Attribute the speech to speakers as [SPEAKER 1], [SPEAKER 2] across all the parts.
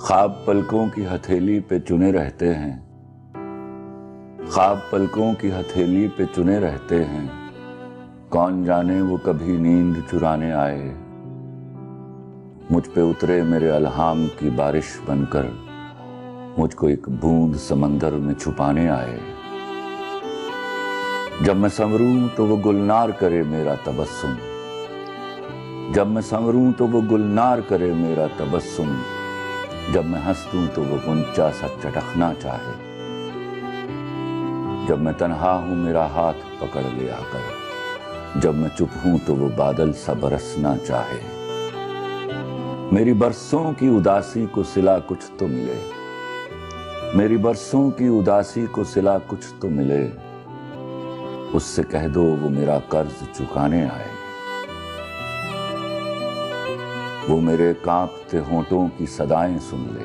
[SPEAKER 1] خواب پلکوں کی ہتھیلی پہ چنے رہتے ہیں، خواب پلکوں کی ہتھیلی پہ چنے رہتے ہیں، کون جانے وہ کبھی نیند چرانے آئے، مجھ پہ اترے میرے الہام کی بارش بن کر، مجھ کو ایک بوند سمندر میں چھپانے آئے۔ جب میں سنوروں تو وہ گلنار کرے میرا تبسم، جب میں سنوروں تو وہ گلنار کرے میرا تبسم، جب میں ہنسوں تو وہ غنچہ سا چٹکنا چاہے، جب میں تنہا ہوں میرا ہاتھ پکڑ لے آ کر، جب میں چپ ہوں تو وہ بادل سا برسنا چاہے۔ میری برسوں کی اداسی کو صلہ کچھ تو ملے، میری برسوں کی اداسی کو صلہ کچھ تو ملے، اس سے کہہ دو وہ میرا قرض چکانے آئے۔ وہ میرے کانپتے ہونٹوں کی صدائیں سن لے،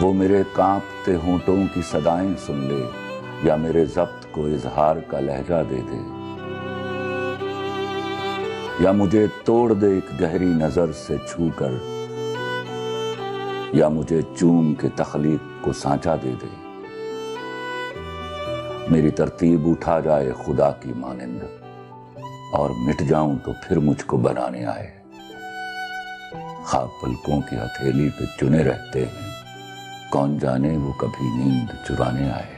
[SPEAKER 1] وہ میرے کانپتے ہونٹوں کی صدائیں سن لے، یا میرے ضبط کو اظہار کا لہجہ دے دے، یا مجھے توڑ دے ایک گہری نظر سے چھو کر، یا مجھے چوم کے تخلیق کو سانچہ دے دے۔ میری ترتیب اٹھا جائے خدا کی مانند، اور مٹ جاؤں تو پھر مجھ کو بنانے آئے۔ خواب پلکوں کی ہتھیلی پہ چنے رہتے ہیں، کون جانے وہ کبھی نیند چرانے آئے۔